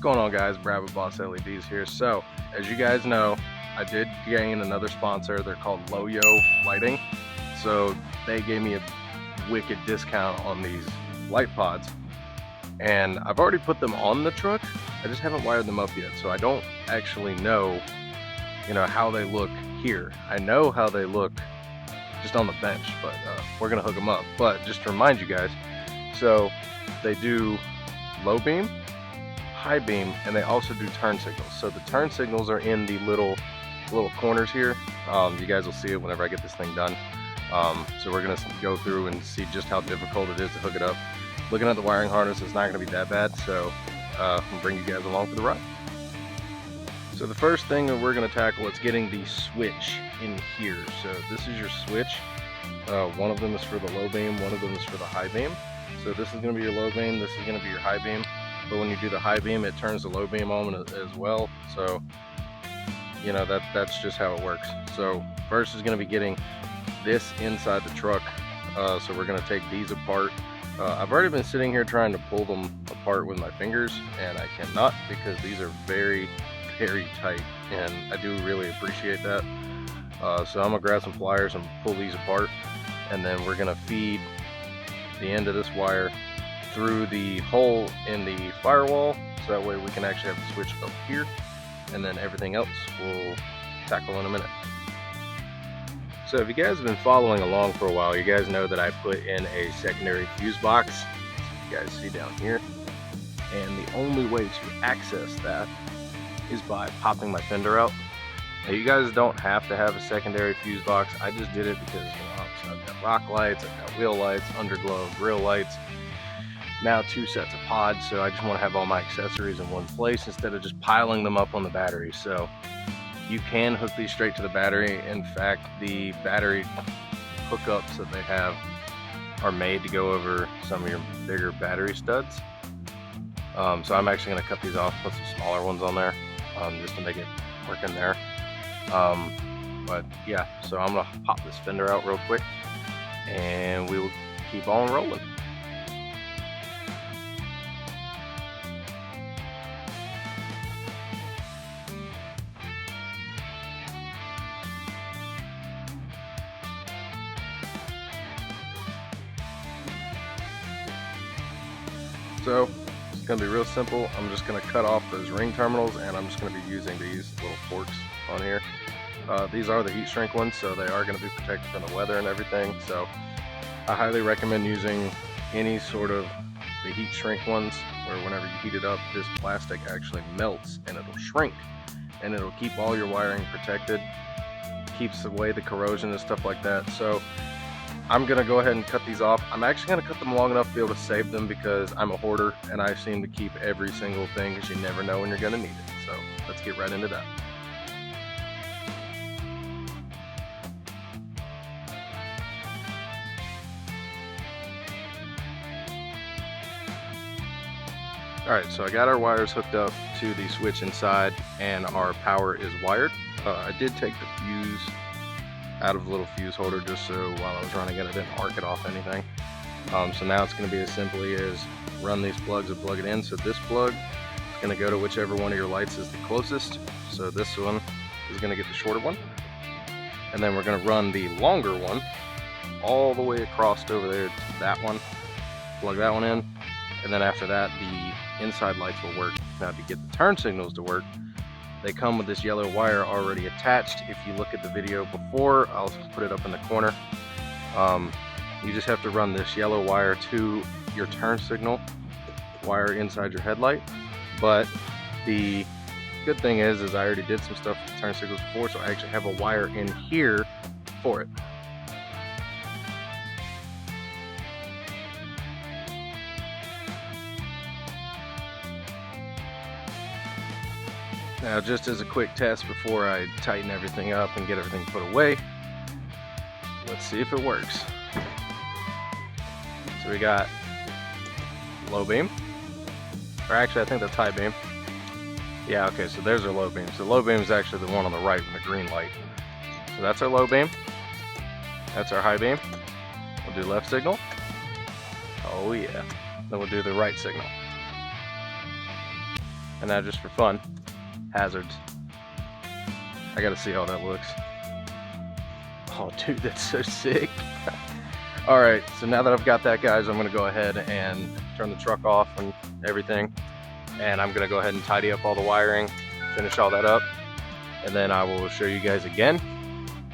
going on, guys? Brad with Boss LEDs here. So as you guys know, I did gain another sponsor. They're called LOYO Lighting. So they gave me a wicked discount on these light pods, and I've already put them on the truck. I just haven't wired them up yet, so I don't actually know how they look here. I know how they look just on the bench, but we're gonna hook them up. But just to remind you guys, so they do low beam, high beam, and they also do turn signals. So the turn signals are in the little corners here. You guys will see it whenever I get this thing done. So we're gonna go through and see just how difficult it is to hook it up. Looking at the wiring harness, it's not gonna be that bad, so I'll bring you guys along for the ride. So the first thing that we're gonna tackle is getting the switch in here. So this is your switch. One of them is for the low beam, one of them is for the high beam. So this is gonna be your low beam, this is gonna be your high beam. But when you do the high beam, it turns the low beam on as well. So that's just how it works. So first is going to be getting this inside the truck. So we're going to take these apart. I've already been sitting here trying to pull them apart with my fingers, and I cannot because these are very, very tight, and I do really appreciate that. So I'm gonna grab some pliers and pull these apart, and then we're gonna feed the end of this wire through the hole in the firewall, so that way we can actually have the switch up here, and then everything else we'll tackle in a minute. So if you guys have been following along for a while, you guys know that I put in a secondary fuse box, as you guys see down here, and the only way to access that is by popping my fender out. Now you guys don't have to have a secondary fuse box. I just did it because I've got rock lights, I've got wheel lights, underglow, grill lights, now 2 sets of pods, so I just want to have all my accessories in one place instead of just piling them up on the battery. So you can hook these straight to the battery. In fact, the battery hookups that they have are made to go over some of your bigger battery studs. So I'm actually going to cut these off, put some smaller ones on there, just to make it work in there. But yeah, so I'm going to pop this fender out real quick, and we will keep on rolling. So it's going to be real simple. I'm just going to cut off those ring terminals, and I'm just going to be using these little forks on here. These are the heat shrink ones, so they are going to be protected from the weather and everything. So I highly recommend using any sort of the heat shrink ones, where whenever you heat it up, this plastic actually melts and it'll shrink, and it'll keep all your wiring protected, keeps away the corrosion and stuff like that. So I'm gonna go ahead and cut these off. I'm actually gonna cut them long enough to be able to save them, because I'm a hoarder and I seem to keep every single thing, because you never know when you're gonna need it. So let's get right into that. Alright, so I got our wires hooked up to the switch inside, and our power is wired. I did take the fuse out of the little fuse holder, just so while I was running it, I didn't arc it off anything. So now it's going to be as simply as run these plugs and plug it in. So this plug is going to go to whichever one of your lights is the closest. So this one is going to get the shorter one, and then we're going to run the longer one all the way across over there to that one, plug that one in, and then after that the inside lights will work. Now to get the turn signals to work, they come with this yellow wire already attached. If you look at the video before, I'll put it up in the corner. You just have to run this yellow wire to your turn signal wire inside your headlight. But the good thing is I already did some stuff with the turn signals before, so I actually have a wire in here for it. Now, just as a quick test before I tighten everything up and get everything put away, let's see if it works. So we got low beam, or actually I think that's high beam. Yeah, okay, so there's our low beam. So low beam is actually the one on the right with the green light. So that's our low beam. That's our high beam. We'll do left signal. Oh yeah. Then we'll do the right signal. And now just for fun, hazards. I gotta see how that looks. Oh dude, that's so sick. Alright, so now that I've got that, guys, I'm gonna go ahead and turn the truck off and everything. And I'm gonna go ahead and tidy up all the wiring, finish all that up. And then I will show you guys again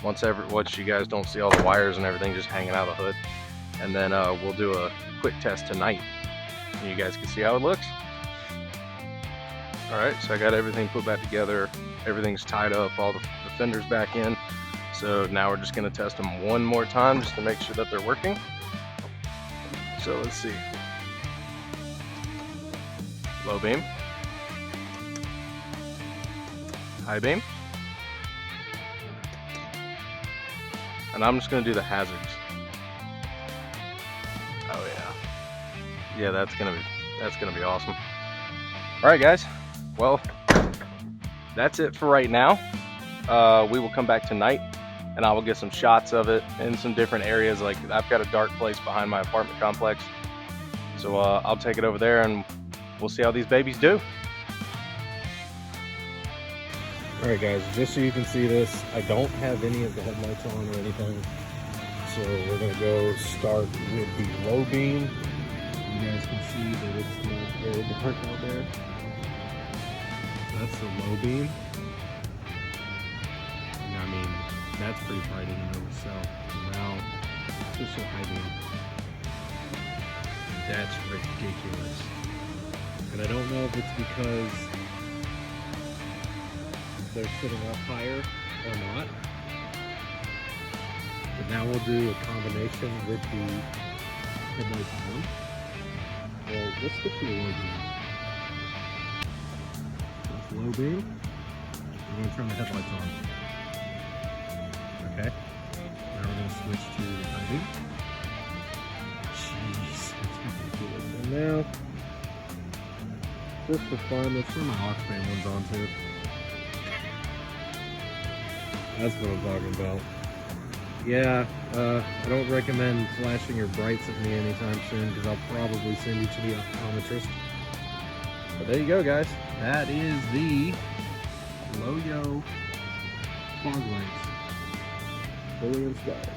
once you guys don't see all the wires and everything just hanging out of the hood. And then we'll do a quick test tonight and you guys can see how it looks. Alright, so I got everything put back together, everything's tied up, all the fenders back in. So now we're just going to test them one more time just to make sure that they're working. So let's see. Low beam. High beam. And I'm just going to do the hazards. Oh yeah. Yeah, that's gonna be awesome. Alright guys, well, that's it for right now. We will come back tonight and I will get some shots of it in some different areas. Like I've got a dark place behind my apartment complex, so I'll take it over there and we'll see how these babies do. All right guys, just so you can see this, I don't have any of the headlights on or anything, so we're gonna go start with the low beam. You guys can see that it's not very dark out there. That's the low beam. I mean, that's pretty bright in and of itself. Now, just a high beam. That's ridiculous. And I don't know if it's because they're sitting up higher or not. But now we'll do a combination with the headlights on. Well, let's get to the low beam. That's low beam. We're going to turn the headlights on. Okay, now we're going to switch to the high beam. Jeez, that's ridiculous. And now, just for fun, let's turn my Oxfam ones on too. That's what I'm talking about. Yeah, I don't recommend flashing your brights at me anytime soon because I'll probably send you to the optometrist. But there you go, guys. That is the LOYO fog lights. Fully installed.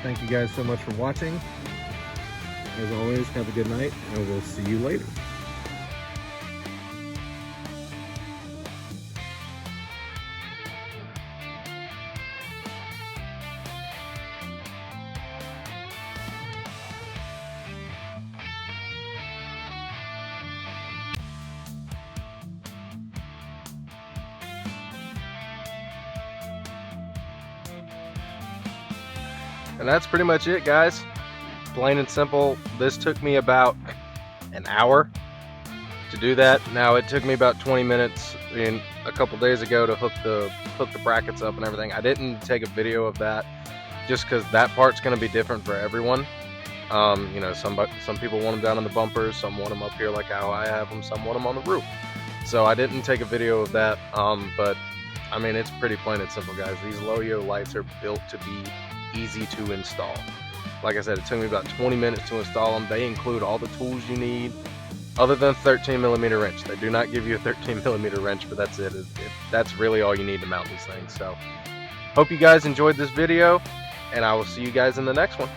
Thank you guys so much for watching. As always, have a good night, and we'll see you later. And that's pretty much it, guys. Plain and simple. This took me about an hour to do that. Now it took me about 20 minutes a couple days ago to hook the brackets up and everything. I didn't take a video of that just because that part's going to be different for everyone. You know, some people want them down in the bumpers, some want them up here like how I have them, some want them on the roof. So I didn't take a video of that, but I mean, it's pretty plain and simple, guys. These LOYO lights are built to be easy to install. Like I said, it took me about 20 minutes to install them. They include all the tools you need other than 13mm wrench. They do not give you a 13mm wrench, but that's it. That's really all you need to mount these things. So hope you guys enjoyed this video, and I will see you guys in the next one.